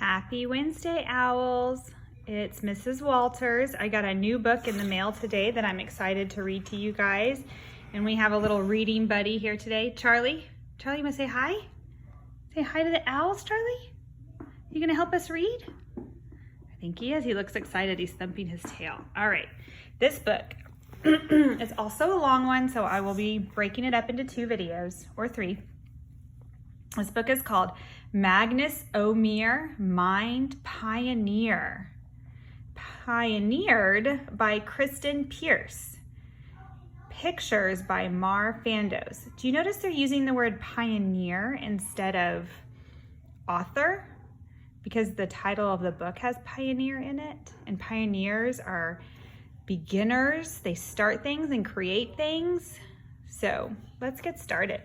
Happy Wednesday, owls. It's Mrs. Walters. I got a new book in the mail today that I'm excited to read to you guys. And we have a little reading buddy here today. Charlie, you want to say hi? Say hi to the owls, Charlie. You gonna help us read? I think he is. He looks excited. He's thumping his tail. All right, this book is also a long one, so I will be breaking it up into 2 videos or 3. This book is called Magnus O'Meara, Mind Pioneer. Pioneered by Kristen Pierce. Pictures by Mar Fandos. Do you notice they're using the word pioneer instead of author? Because the title of the book has pioneer in it, and pioneers are beginners. They start things and create things. So let's get started.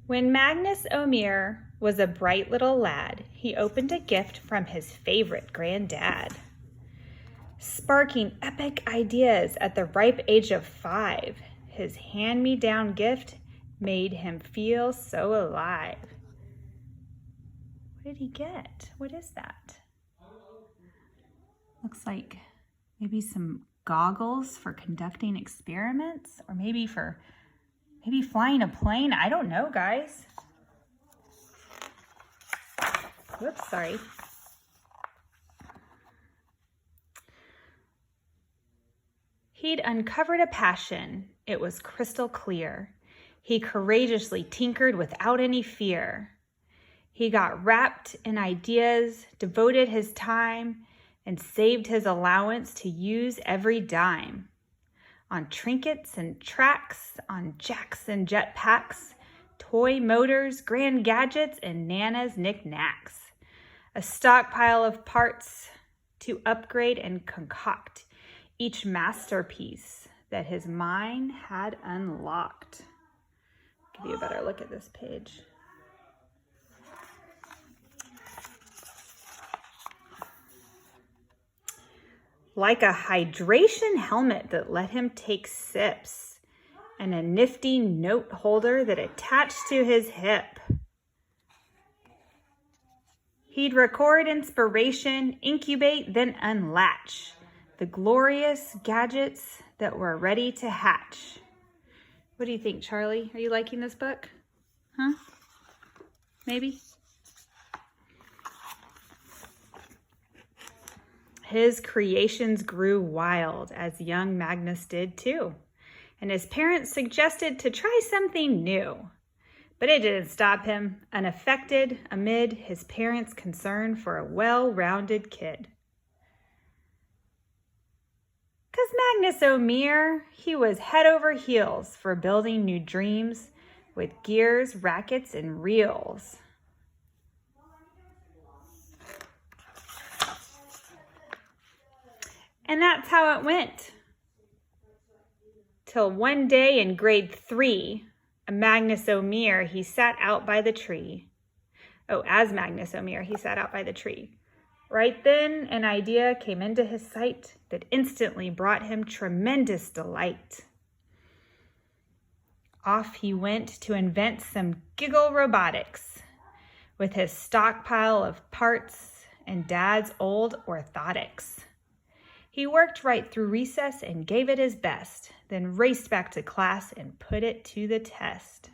When Magnus O'Meara was a bright little lad, he opened a gift from his favorite granddad. Sparking epic ideas at the ripe age of 5, his hand-me-down gift made him feel so alive. What did he get? What is that? Looks like maybe some goggles for conducting experiments, or maybe flying a plane. I don't know, guys. Whoops, sorry. He'd uncovered a passion. It was crystal clear. He courageously tinkered without any fear. He got wrapped in ideas, devoted his time, and saved his allowance to use every dime. On trinkets and tracks, on jacks and jetpacks, toy motors, grand gadgets, and Nana's knickknacks. A stockpile of parts to upgrade and concoct each masterpiece that his mind had unlocked. Give you a better look at this page. Like a hydration helmet that let him take sips, and a nifty note holder that attached to his hip. He'd record inspiration, incubate, then unlatch the glorious gadgets that were ready to hatch. What do you think, Charlie? Are you liking this book? Huh? Maybe? His creations grew wild, as young Magnus did too, and his parents suggested to try something new. But it didn't stop him, unaffected amid his parents' concern for a well-rounded kid. 'Cause Magnus O'Meara, he was head over heels for building new dreams with gears, rackets, and reels. And that's how it went. Till one day in grade 3, Magnus O'Meara, he sat out by the tree. Oh, as Magnus O'Meara, he sat out by the tree. Right then, an idea came into his sight that instantly brought him tremendous delight. Off he went to invent some giggle robotics with his stockpile of parts and Dad's old orthotics. He worked right through recess and gave it his best, then raced back to class and put it to the test.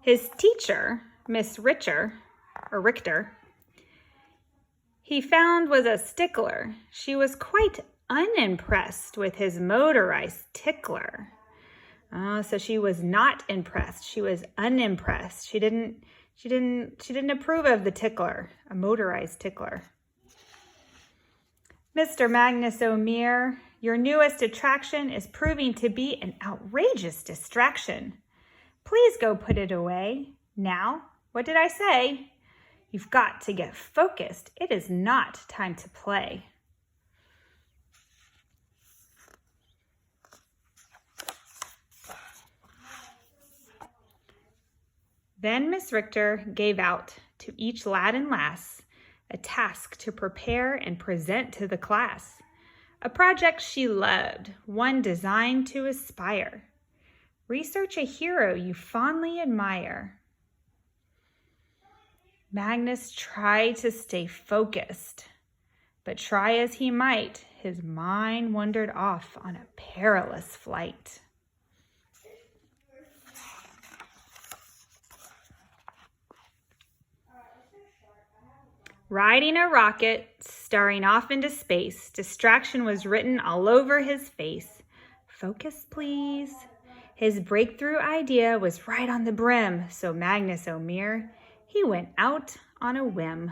His teacher, Miss Richter, he found was a stickler. She was quite unimpressed with his motorized tickler. So she was not impressed. She was unimpressed. She didn't approve of the tickler, a motorized tickler. Mr. Magnus O'Meara, your newest attraction is proving to be an outrageous distraction. Please go put it away. Now, what did I say? You've got to get focused. It is not time to play. Then Miss Richter gave out to each lad and lass a task to prepare and present to the class. A project she loved, one designed to aspire. Research a hero you fondly admire. Magnus tried to stay focused, but try as he might, his mind wandered off on a perilous flight. Riding a rocket, starring off into space, distraction was written all over his face. Focus, please. His breakthrough idea was right on the brim, so Magnus O'Meara, he went out on a whim.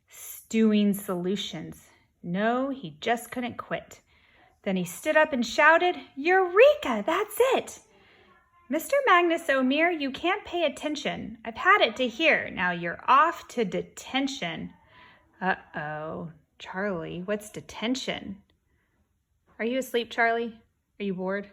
Stewing solutions. No, he just couldn't quit. Then he stood up and shouted, "Eureka, that's it! Mr. Magnus O'Meara, you can't pay attention. I've had it to here. Now you're off to detention." Uh-oh. Charlie, what's detention? Are you asleep, Charlie? Are you bored?